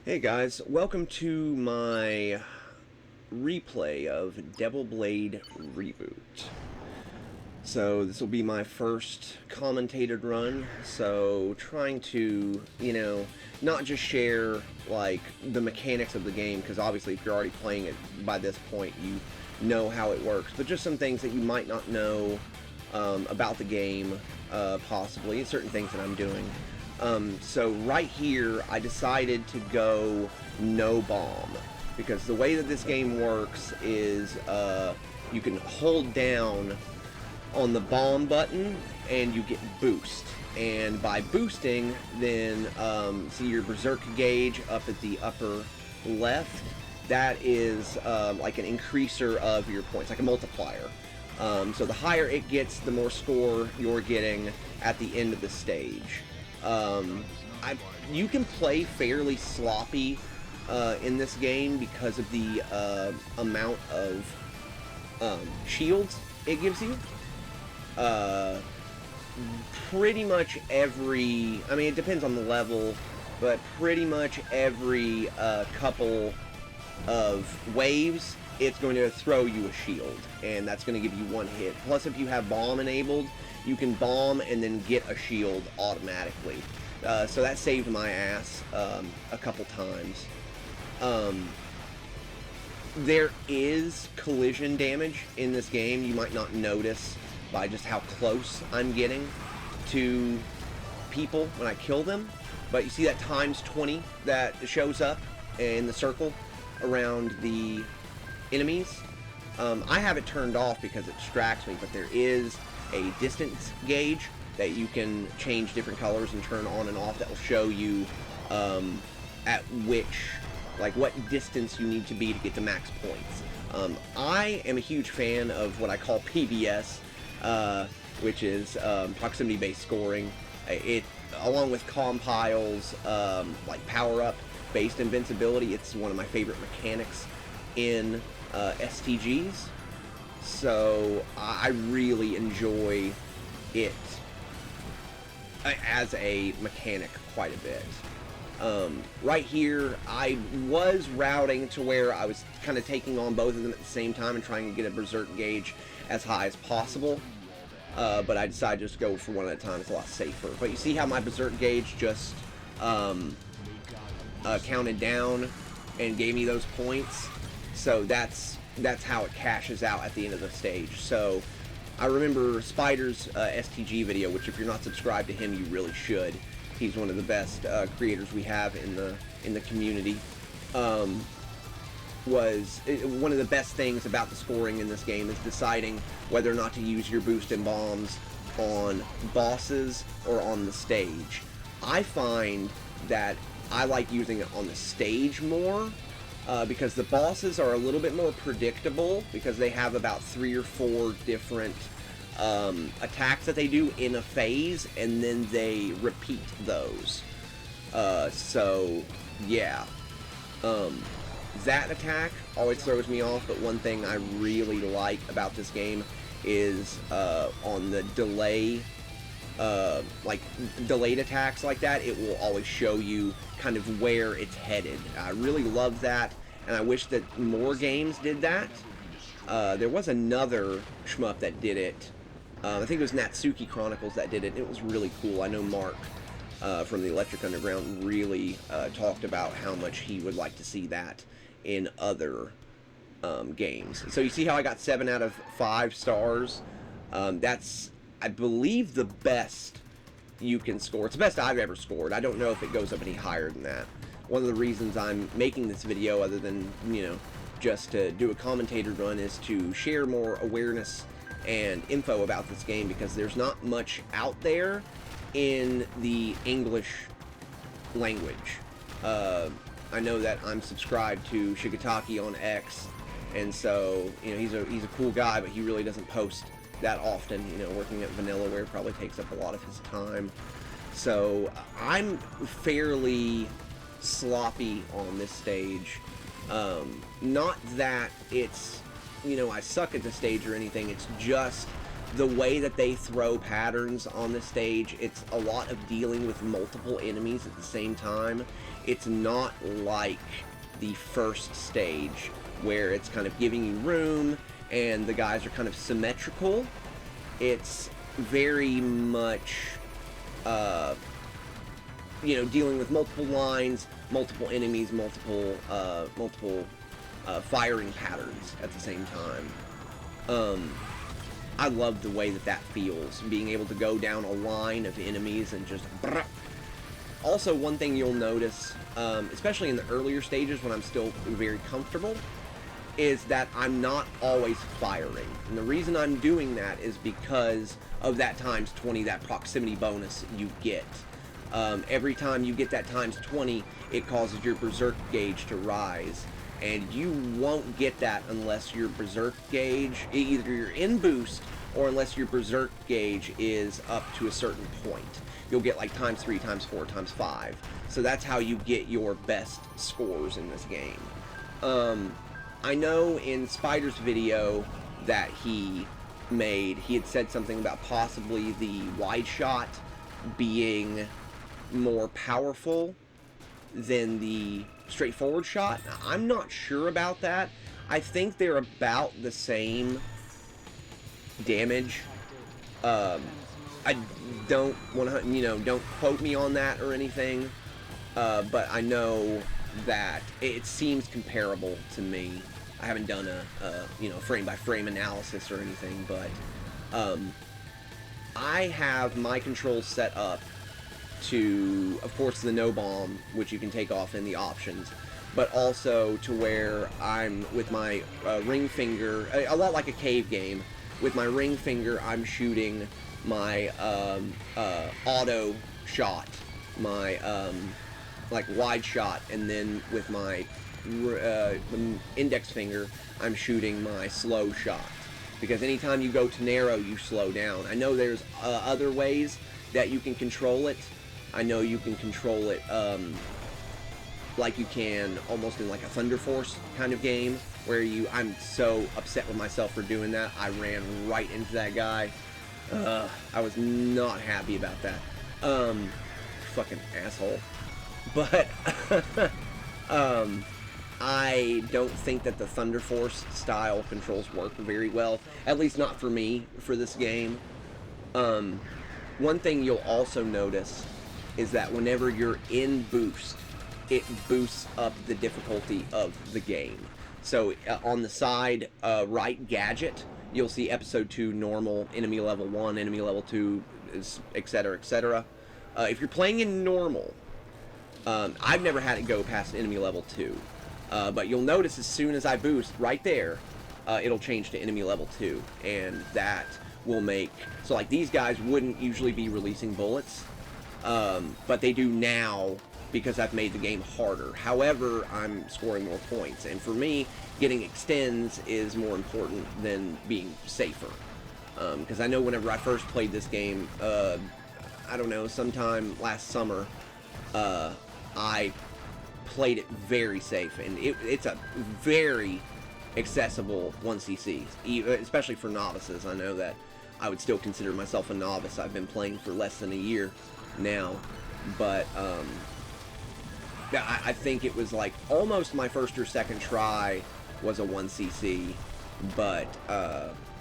Hey guys, welcome to my replay of Devil Blade Reboot. So this will be my first commentated run, so trying to, not just share like the mechanics of the game, because obviously if you're already playing it by this point you know how it works, but just some things that you might not know about the game, possibly, certain things that I'm doing. So right here, I decided to go no bomb, because the way that this game works is you can hold down on the bomb button and you get boost. And by boosting, then see your berserk gauge up at the upper left. That is like an increaser of your points, like a multiplier. So the higher it gets, the more score you're getting at the end of the stage. You can play fairly sloppy in this game because of the amount of shields it gives you. Pretty much every, I mean, it depends on the level, but pretty much every couple of waves, it's going to throw you a shield, and that's going to give you one hit. Plus, if you have bomb enabled, you can bomb and then get a shield automatically. So that saved my ass a couple times. There is collision damage in this game. You might not notice by just how close I'm getting to people when I kill them. But you see that times 20 that shows up in the circle around the enemies. I have it turned off because it distracts me, but there is a distance gauge that you can change different colors and turn on and off that will show you at which, like what distance you need to be to get to max points. I am a huge fan of what I call PBS, which is proximity-based scoring. It, along with compiles, like power-up based invincibility, it's one of my favorite mechanics in STGs. So I really enjoy it as a mechanic quite a bit. Right here, I was routing to where I was kind of taking on both of them at the same time and trying to get a berserk gauge as high as possible. But I decided just to go for one at a time. It's a lot safer. But you see how my berserk gauge just counted down and gave me those points. So that's how it cashes out at the end of the stage. So I remember Spider's STG video, which if you're not subscribed to him, you really should. He's one of the best creators we have in the community. Was one of the best things about the scoring in this game is deciding whether or not to use your boost and bombs on bosses or on the stage. I find that I like using it on the stage more, because the bosses are a little bit more predictable, because they have about 3 or 4 different attacks that they do in a phase, and then they repeat those. So yeah, that attack always throws me off, but one thing I really like about this game is on the delay, like delayed attacks like that, it will always show you kind of where it's headed. I really love that, and I wish that more games did that. There was another shmup that did it. I think it was Natsuki Chronicles that did it. It was really cool. I know Mark from the Electric Underground really talked about how much he would like to see that in other games. So you see how I got 7 out of 5 stars? That's, I believe, the best you can score. It's the best I've ever scored. I don't know if it goes up any higher than that. One of the reasons I'm making this video, other than, just to do a commentator run, is to share more awareness and info about this game, because there's not much out there in the English language. I know that I'm subscribed to Shigetaki on X, and so, he's a cool guy, but he really doesn't post that often. Working at Vanillaware probably takes up a lot of his time. So I'm fairly sloppy on this stage. Not that it's, I suck at the stage or anything. It's just the way that they throw patterns on the stage, it's a lot of dealing with multiple enemies at the same time. It's not like the first stage where it's kind of giving you room and the guys are kind of symmetrical. It's very much, you know, dealing with multiple lines, multiple enemies, multiple firing patterns at the same time. I love the way that that feels, being able to go down a line of enemies and just... Also, one thing you'll notice, especially in the earlier stages when I'm still very comfortable, is that I'm not always firing. And the reason I'm doing that is because of that times 20, that proximity bonus you get. Every time you get that times 20, it causes your berserk gauge to rise. And you won't get that unless your berserk gauge, either you're in boost, or unless your berserk gauge is up to a certain point. You'll get like times 3, times 4, times 5. So that's how you get your best scores in this game. I know in Spider's video that he made, he had said something about possibly the wide shot being more powerful than the straightforward shot. I'm not sure about that. I think they're about the same damage. I don't want to, you know, don't quote me on that or anything, but I know that it seems comparable to me. I haven't done a you know, frame-by-frame analysis or anything, but I have my controls set up to, of course, the no bomb, which you can take off in the options, but also to where I'm with my ring finger, a lot like a cave game. With my ring finger, I'm shooting my auto shot, my like wide shot, and then with my index finger, I'm shooting my slow shot. Because anytime you go to narrow, you slow down. I know there's other ways that you can control it. I know you can control it like you can almost in like a Thunder Force kind of game, where I'm so upset with myself for doing that. I ran right into that guy. I was not happy about that. Fucking asshole. But I don't think that the Thunder Force style controls work very well, at least not for me for this game. One thing you'll also notice is that whenever you're in boost, it boosts up the difficulty of the game. So on the side right gadget, you'll see episode 2 normal, enemy level 1, enemy level 2, etc, etc. If you're playing in normal, I've never had it go past enemy level 2, but you'll notice as soon as I boost right there, it'll change to enemy level 2, and that will make, so like these guys wouldn't usually be releasing bullets, but they do now because I've made the game harder. However, I'm scoring more points, and for me, getting extends is more important than being safer. Because I know whenever I first played this game, I don't know, sometime last summer, I played it very safe, and it's a very accessible 1cc, especially for novices. I know that I would still consider myself a novice. I've been playing for less than a year now, but I think it was like almost my first or second try was a 1cc, but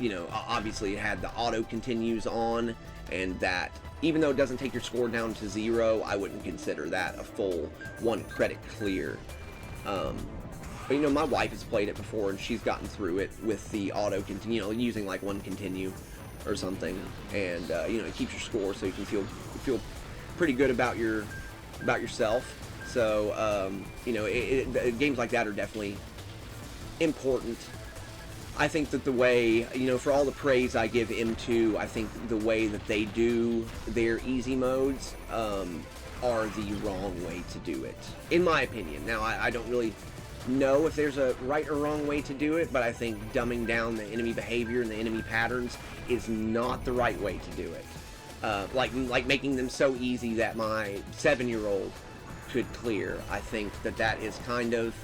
you know, obviously it had the auto continues on, and that even though it doesn't take your score down to 0, I wouldn't consider that a full 1 credit clear. But you know, my wife has played it before, and she's gotten through it with the auto continue, you know, using like 1 continue or something, and you know, it keeps your score so you can feel pretty good about yourself. So you know, games like that are definitely important. I think that the way, you know, for all the praise I give M2, I think the way that they do their easy modes are the wrong way to do it, in my opinion. Now, I don't really know if there's a right or wrong way to do it, but I think dumbing down the enemy behavior and the enemy patterns is not the right way to do it. Like making them so easy that my 7-year-old could clear. I think that is kind of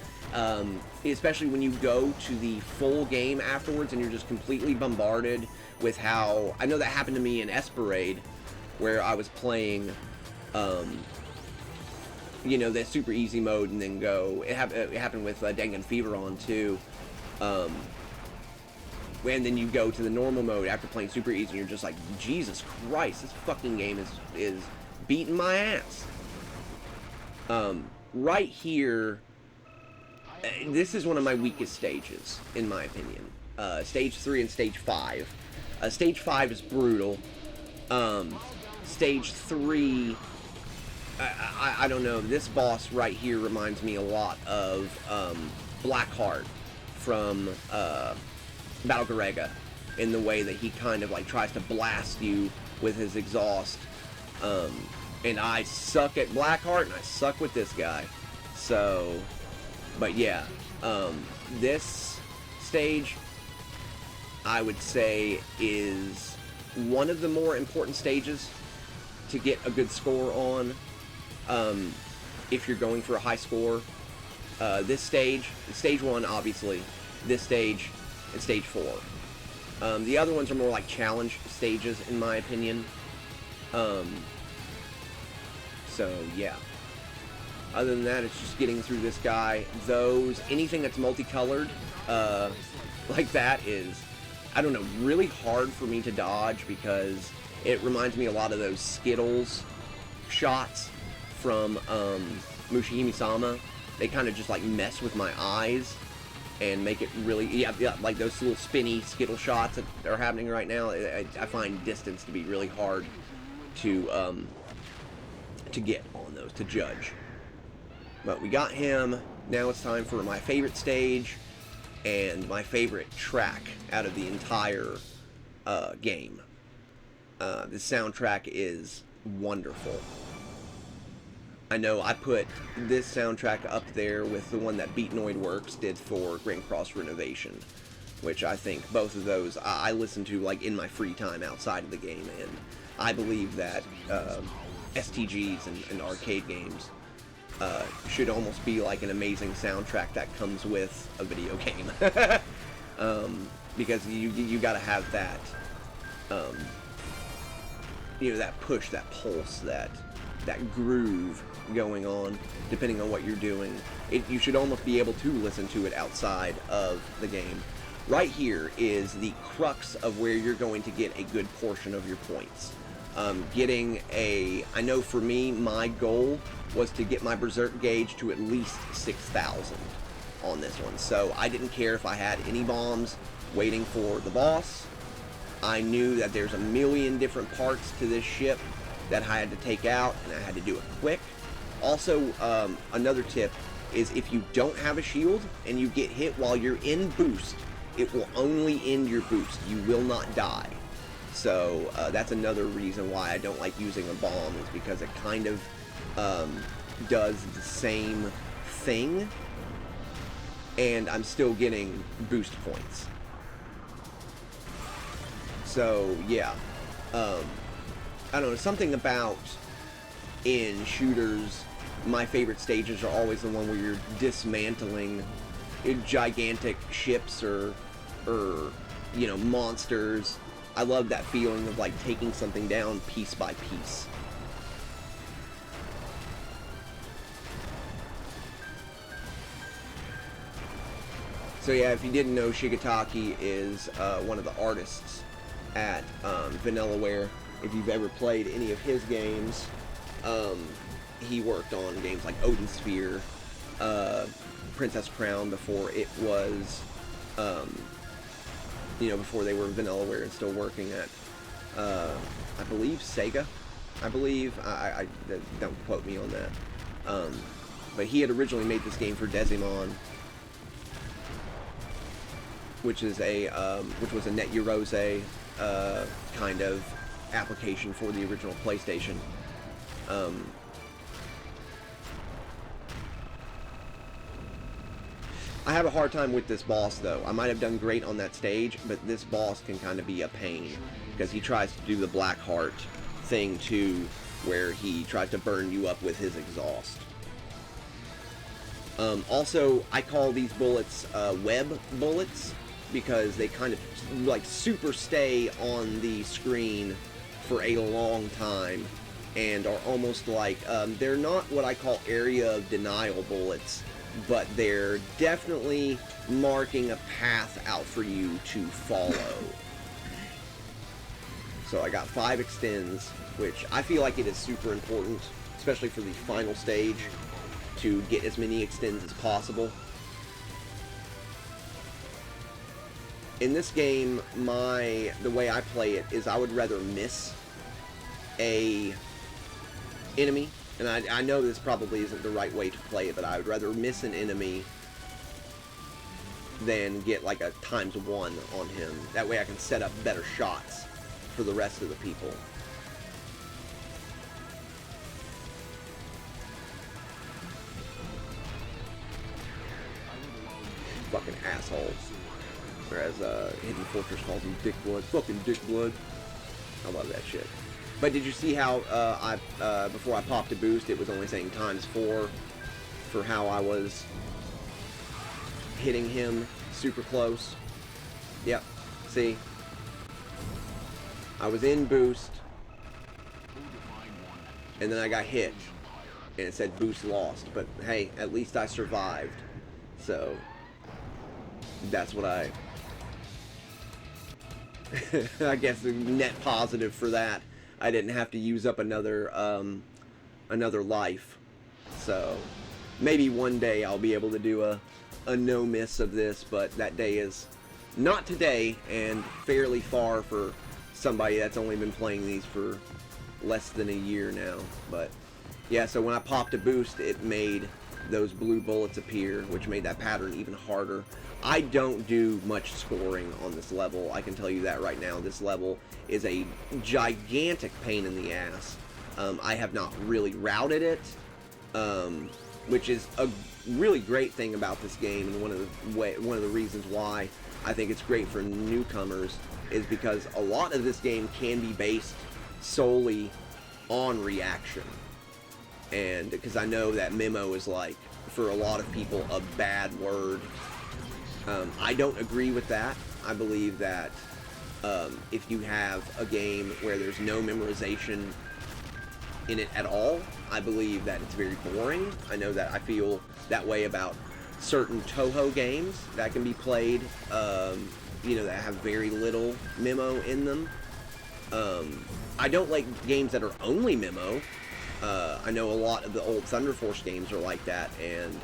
Especially when you go to the full game afterwards and you're just completely bombarded with how... I know that happened to me in Esperade, where I was playing, you know, the super easy mode and then go... It happened with Dangan Fever on, too. And then you go to the normal mode after playing super easy and you're just like, Jesus Christ, this fucking game is beating my ass. Right here... This is one of my weakest stages, in my opinion. Stage 3 and Stage 5. Stage 5 is brutal. Stage 3, I don't know. This boss right here reminds me a lot of Blackheart from Battle Garega, in the way that he kind of like tries to blast you with his exhaust. And I suck at Blackheart, and I suck with this guy. So... But yeah, this stage, I would say, is one of the more important stages to get a good score on, if you're going for a high score. This stage, Stage 1, obviously, this stage, and Stage 4. The other ones are more like challenge stages, in my opinion. So, yeah. Other than that, it's just getting through this guy. Anything that's multicolored, like that is, I don't know, really hard for me to dodge, because it reminds me a lot of those Skittles shots from Mushihime-sama. They kind of just like mess with my eyes and make it really, yeah, like those little spinny Skittle shots that are happening right now. I find distance to be really hard to get on those, to judge. But we got him. Now it's time for my favorite stage and my favorite track out of the entire game. The soundtrack is wonderful. I know I put this soundtrack up there with the one that Beatnoid Works did for Grand Cross Renovation, which I think both of those I listen to like in my free time outside of the game, and I believe that STGs and arcade games should almost be like an amazing soundtrack that comes with a video game. Because you gotta have that, you know, that push, that pulse, that groove going on, depending on what you're doing. You should almost be able to listen to it outside of the game. Right here is the crux of where you're going to get a good portion of your points. I know for me, my goal was to get my Berserk gauge to at least 6,000 on this one. So I didn't care if I had any bombs waiting for the boss. I knew that there's a million different parts to this ship that I had to take out, and I had to do it quick. Also, another tip is if you don't have a shield and you get hit while you're in boost, it will only end your boost. You will not die. So that's another reason why I don't like using a bomb, is because it kind of does the same thing, and I'm still getting boost points. So yeah, I don't know, something about in shooters, my favorite stages are always the one where you're dismantling gigantic ships or you know, monsters. I love that feeling of like taking something down piece by piece. So yeah, if you didn't know, Shigetaki is one of the artists at Vanillaware. If you've ever played any of his games, he worked on games like Odin Sphere, Princess Crown before it was, you know, before they were Vanillaware and still working at, I believe Sega. I believe, I don't quote me on that. But he had originally made this game for Desimon, which was a Net Eurose kind of application for the original PlayStation. I have a hard time with this boss, though. I might have done great on that stage, but this boss can kind of be a pain, because he tries to do the Blackheart thing, too, where he tries to burn you up with his exhaust. Also, I call these bullets web bullets because they kind of like super stay on the screen for a long time and are almost like, they're not what I call area of denial bullets, but they're definitely marking a path out for you to follow. So I got 5 extends, which I feel like it is super important, especially for the final stage, to get as many extends as possible. In this game, the way I play it is I would rather miss a enemy, and I know this probably isn't the right way to play it, but I would rather miss an enemy than get like a ×1 on him. That way I can set up better shots for the rest of the people. Fucking assholes. Or as Hidden Fortress calls him, Dick Blood. Fucking Dick Blood. I love that shit. But did you see how before I popped a boost, it was only saying ×4 for how I was hitting him super close? Yep. See? I was in boost, and then I got hit, and it said boost lost. But hey, at least I survived. So that's what I guess a net positive for that. I didn't have to use up another life. So maybe one day I'll be able to do a no miss of this, but that day is not today, and fairly far for somebody that's only been playing these for less than a year now. But yeah, so when I popped a boost, it made those blue bullets appear, which made that pattern even harder. I don't do much scoring on this level, I can tell you that right now. This level is a gigantic pain in the ass. I have not really routed it, which is a really great thing about this game, and one of the reasons why I think it's great for newcomers is because a lot of this game can be based solely on reaction. And because I know that memo is, like, for a lot of people, a bad word. I don't agree with that. I believe that if you have a game where there's no memorization in it at all, I believe that it's very boring. I know that I feel that way about certain Toho games that can be played, you know, that have very little memo in them. I don't like games that are only memo. I know a lot of the old Thunder Force games are like that, and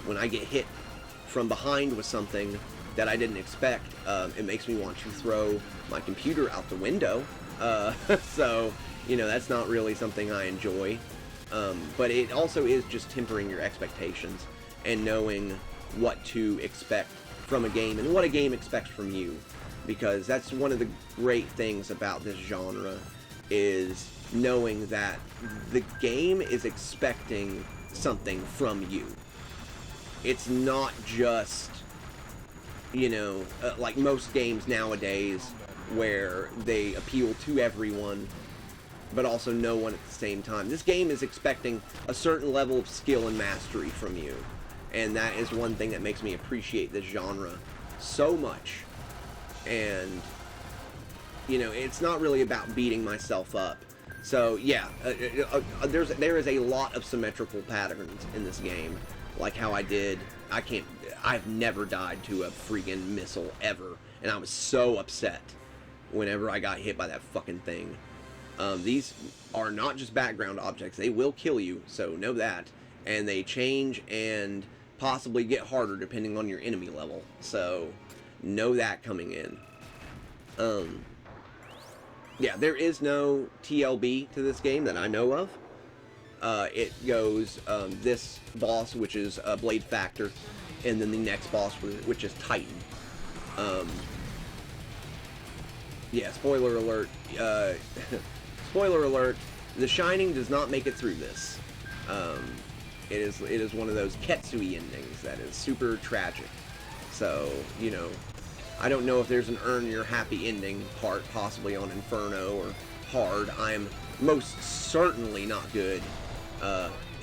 when I get hit from behind with something that I didn't expect, it makes me want to throw my computer out the window. So, you know, that's not really something I enjoy. But it also is just tempering your expectations and knowing what to expect from a game and what a game expects from you. Because that's one of the great things about this genre, is knowing that the game is expecting something from you. It's not just, you know, like most games nowadays where they appeal to everyone but also no one at the same time. This game is expecting a certain level of skill and mastery from you, and that is one thing that makes me appreciate this genre so much. And, you know, it's not really about beating myself up. So yeah, there is a lot of symmetrical patterns in this game, like how I've never died to a freaking missile ever, and I was so upset whenever I got hit by that fucking thing. These are not just background objects, they will kill you, so know that, and they change and possibly get harder depending on your enemy level, so know that coming in. Yeah, there is no TLB to this game that I know of. It goes this boss, which is Blade Factor, and then the next boss, which is Titan. Yeah, spoiler alert. Spoiler alert. The Shining does not make it through this. It is one of those Ketsui endings that is super tragic. So, you know, I don't know if there's an earn your happy ending part, possibly on Inferno or Hard. I'm most certainly not good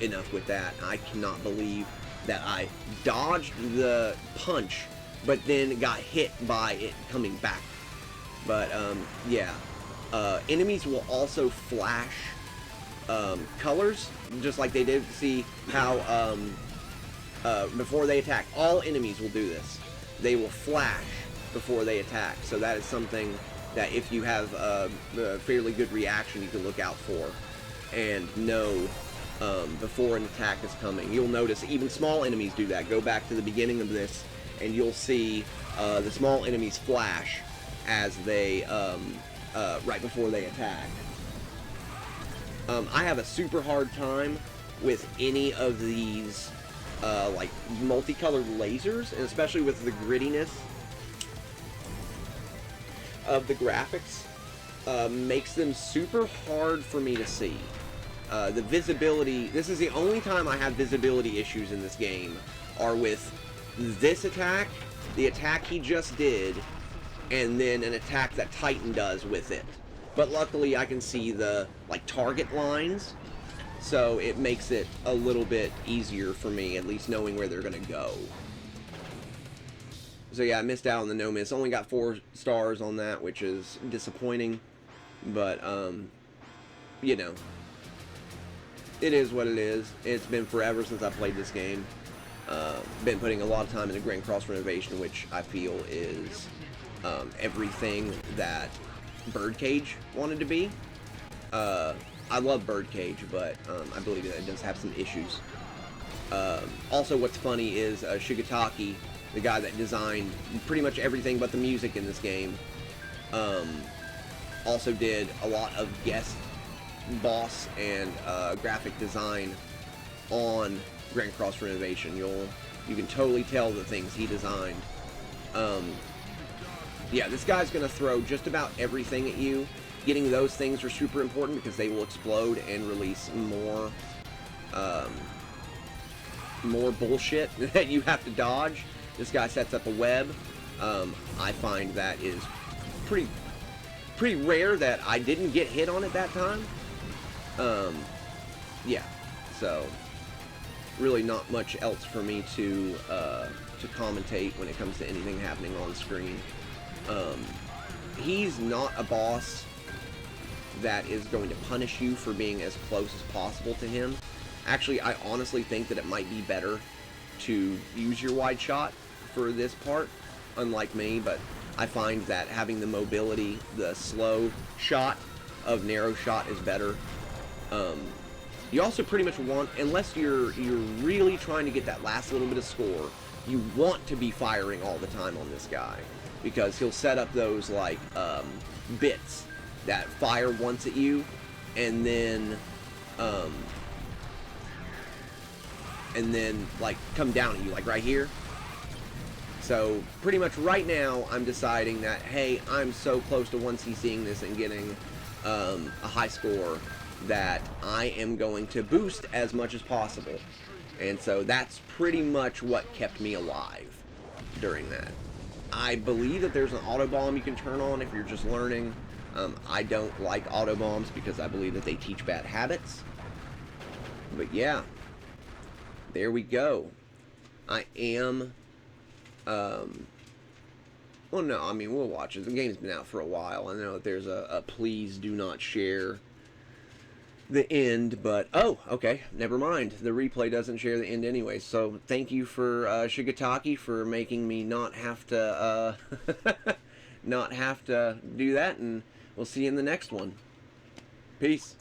enough with that. I cannot believe that I dodged the punch, but then got hit by it coming back. But, yeah. Enemies will also flash colors, just like they did. See how, before they attack, all enemies will do this. They will flash before they attack. So that is something that if you have a fairly good reaction, you can look out for and know before an attack is coming. You'll notice even small enemies do that. Go back to the beginning of this, and you'll see the small enemies flash as they right before they attack. I have a super hard time with any of these like multicolored lasers, and especially with the grittiness of the graphics, makes them super hard for me to see. The visibility, this is the only time I have visibility issues in this game, are with this attack, the attack he just did, and then an attack that Titan does with it. But luckily I can see the like target lines, so it makes it a little bit easier for me, at least knowing where they're gonna go. So yeah, I missed out on the no miss. Only got 4 stars on that, which is disappointing. But, you know, it is what it is. It's been forever since I played this game. Been putting a lot of time into Grand Cross Renovation, which I feel is everything that Birdcage wanted to be. I love Birdcage, but I believe that it does have some issues. Also, what's funny is Shigetaki, the guy that designed pretty much everything but the music in this game, also did a lot of guest boss and graphic design on Grand Cross Renovation. You can totally tell the things he designed. Yeah, this guy's gonna throw just about everything at you. Getting those things are super important because they will explode and release more bullshit that you have to dodge. This guy sets up a web. I find that is pretty rare that I didn't get hit on it that time. Yeah, so really not much else for me to commentate when it comes to anything happening on screen. He's not a boss that is going to punish you for being as close as possible to him. Actually, I honestly think that it might be better to use your wide shot for this part, unlike me, but I find that having the mobility, the slow shot of narrow shot is better. You also pretty much want, unless you're really trying to get that last little bit of score, you want to be firing all the time on this guy, because he'll set up those like bits that fire once at you, and then like come down at you, like right here. So pretty much right now I'm deciding that, hey, I'm so close to 1CCing this and getting a high score that I am going to boost as much as possible. And so that's pretty much what kept me alive during that. I believe that there's an auto bomb you can turn on if you're just learning. I don't like auto bombs because I believe that they teach bad habits. But yeah, there we go. I am, well, no, I mean, we'll watch it. The game's been out for a while. I know that there's a please do not share the end, but, oh, okay, never mind. The replay doesn't share the end anyway, so thank you for, Shigetaki, for making me not have to, not have to do that, and we'll see you in the next one. Peace.